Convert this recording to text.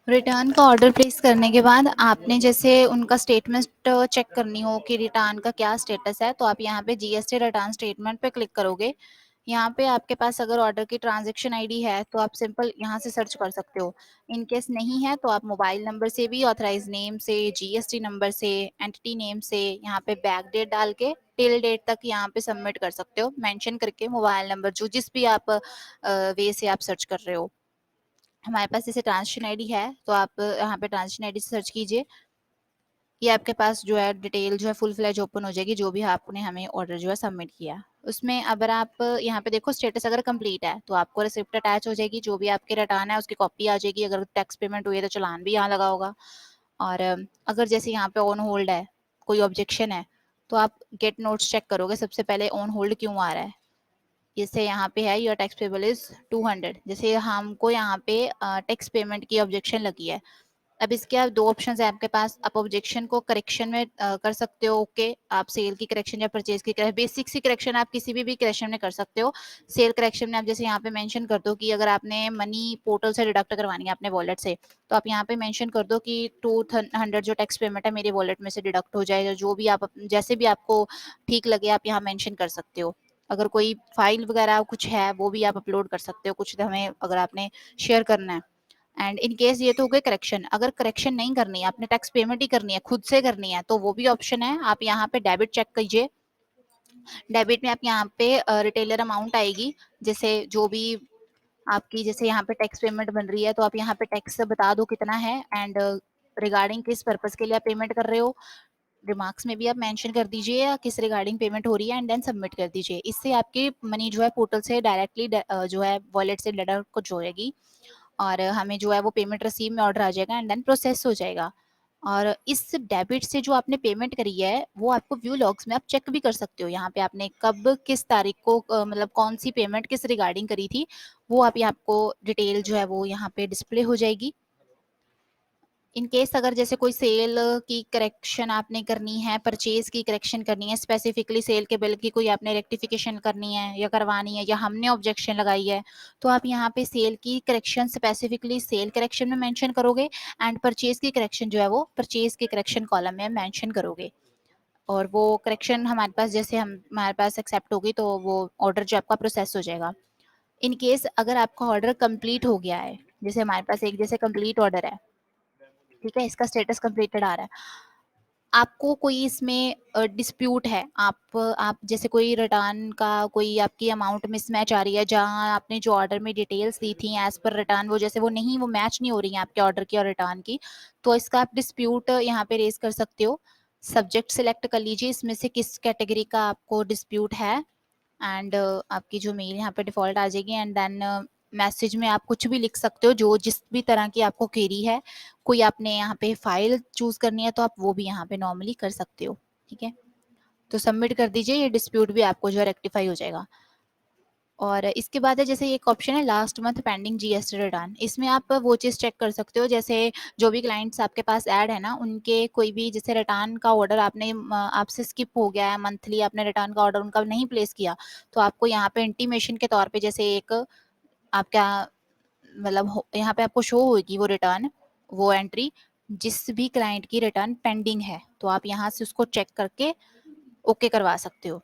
Return का order place करने के बाद आपने जैसे उनका स्टेटमेंट चेक करनी हो कि रिटर्न का क्या स्टेटस है, तो आप यहाँ पे जीएसटी रिटर्न स्टेटमेंट पे क्लिक करोगे। यहाँ पे आपके पास अगर ऑर्डर की ट्रांजैक्शन आईडी है तो आप सिंपल यहाँ से सर्च कर सकते हो। इन केस नहीं है तो आप मोबाइल नंबर से भी, ऑथराइज नेम से, जीएसटी नंबर से, एंटिटी नेम से यहाँ पे बैक डेट डाल के टिल डेट तक यहाँ पे सबमिट कर सकते हो, मेंशन करके मोबाइल नंबर जो जिस भी आप वे से आप सर्च कर रहे हो। हमारे पास जैसे ट्रांजेक्शन आईडी है तो आप यहाँ पे ट्रांजेक्शन आईडी से सर्च कीजिए। ये आपके पास जो है डिटेल जो है फुल फ्लैज ओपन हो जाएगी, जो भी आपने हमें ऑर्डर जो है सबमिट किया उसमें। अगर आप यहाँ पे देखो स्टेटस अगर कंप्लीट है तो आपको रिसिप्ट अटैच हो जाएगी, जो भी आपके रिटर्न है उसकी कॉपी आ जाएगी। अगर टैक्स पेमेंट हुई है तो चालान भी यहाँ लगा होगा। और अगर जैसे यहाँ पे ऑन होल्ड है, कोई ऑब्जेक्शन है, तो आप गेट नोट्स चेक करोगे सबसे पहले ऑन होल्ड क्यों आ रहा है। जैसे यहाँ पे है योर टैक्स पेबल इज 200, जैसे हमको यहाँ पे टैक्स पेमेंट की ऑब्जेक्शन लगी है। अब इसके आप दो ऑप्शन है आपके पास। आप ऑब्जेक्शन को करेक्शन में कर सकते हो। ओके, आप सेल की करेक्शन या परचेज की करेक्शन, बेसिक सी करेक्शन आप किसी भी करेक्शन में कर सकते हो। सेल करेक्शन में आप जैसे यहाँ पे मेंशन कर दो कि अगर आपने मनी पोर्टल से डिडक्ट करवानी है अपने वॉलेट से, तो आप यहाँ पे मेंशन कर दो कि 200 जो टैक्स पेमेंट है मेरे वॉलेट में से डिडक्ट हो जाएगा। जो भी आप जैसे भी आपको ठीक लगे आप यहाँ मेंशन कर सकते हो। अगर कोई फाइल वगैरह कुछ है वो भी आप अपलोड कर सकते हो, कुछ हमें अगर आपने शेयर करना है। एंड इन केस ये तो हो गए करेक्शन। अगर करेक्शन नहीं करनी है, आपने टैक्स पेमेंट ही करनी है, खुद से करनी है, तो वो भी ऑप्शन है। आप यहाँ पे डेबिट चेक कीजिए। डेबिट में आप यहाँ पे रिटेलर अमाउंट आएगी, जैसे जो भी आपकी जैसे यहाँ पे टैक्स पेमेंट बन रही है तो आप यहाँ पे टैक्स बता दो कितना है एंड रिगार्डिंग किस पर्पस के लिए आप पेमेंट कर रहे हो। रिमार्क्स में भी आप मेंशन कर दीजिए किस रिगार्डिंग पेमेंट हो रही है एंड देन सबमिट कर दीजिए। इससे आपकी मनी जो है पोर्टल से डायरेक्टली जो है वॉलेट से डिडक्ट कुछ होएगी और हमें जो है वो पेमेंट रिसीव में ऑर्डर आ जाएगा एंड देन प्रोसेस हो जाएगा। और इस डेबिट से जो आपने पेमेंट करी है वो आपको व्यू लॉग्स में आप चेक भी कर सकते हो। यहाँ पे आपने कब किस तारीख को मतलब कौन सी पेमेंट किस रिगार्डिंग करी थी, वो आप आपको डिटेल जो है वो यहाँ पे डिस्प्ले हो जाएगी। इन केस अगर जैसे कोई सेल की करेक्शन आपने करनी है, परचेज की करेक्शन करनी है, स्पेसिफिकली सेल के बिल की कोई आपने रेक्टिफिकेशन करनी है या करवानी है, या हमने ऑब्जेक्शन लगाई है, तो आप यहाँ पे सेल की करेक्शन स्पेसिफिकली सेल करेक्शन में मेंशन करोगे एंड परचेज की करेक्शन जो है वो परचेज की करेक्शन कॉलम में मेंशन करोगे। और वो करेक्शन हमारे पास जैसे हम हमारे पास एक्सेप्ट होगी तो वो ऑर्डर जो आपका प्रोसेस हो जाएगा। इन केस अगर आपका ऑर्डर कंप्लीट हो गया है, जैसे हमारे पास एक जैसे कंप्लीट ऑर्डर है, ठीक है, इसका स्टेटस कंप्लीटेड आ रहा है, आपको कोई इसमें डिस्प्यूट है, आप जैसे कोई रिटर्न का कोई आपकी अमाउंट मिसमैच आ रही है, जहां आपने जो ऑर्डर में डिटेल्स दी थी एज पर रिटर्न वो जैसे वो नहीं, वो मैच नहीं हो रही है आपके ऑर्डर की और रिटर्न की, तो इसका आप डिस्प्यूट यहाँ पे रेज कर सकते हो। सब्जेक्ट सिलेक्ट कर लीजिए इसमें से किस कैटेगरी का आपको डिस्प्यूट है एंड आपकी जो मेल यहाँ पे डिफॉल्ट आ जाएगी एंड देन मैसेज में आप कुछ भी लिख सकते हो जो जिस भी तरह की आपको क्वेरी है। कोई आपने यहाँ पे फाइल चूज करनी है तो आप वो भी यहाँ पे नॉर्मली कर सकते हो। ठीक है, तो सबमिट कर दीजिए, ये डिस्प्यूट भी आपको जो है रेक्टिफाई हो जाएगा। और इसके बाद है जैसे एक ऑप्शन है last month pending GST return, इसमें आप वो चीज़ चेक कर सकते हो जैसे जो भी क्लाइंट्स आपके पास ऐड है ना, उनके कोई भी जैसे रिटर्न का ऑर्डर आपने आपसे स्किप हो गया है, मंथली आपने रिटर्न का ऑर्डर उनका नहीं प्लेस किया, तो आपको यहाँ पे इंटीमेशन के तौर पे जैसे एक आपका मतलब यहाँ पे आपको शो होगी वो रिटर्न, वो एंट्री जिस भी क्लाइंट की रिटर्न पेंडिंग है, तो आप यहाँ से उसको चेक करके ओके करवा सकते हो।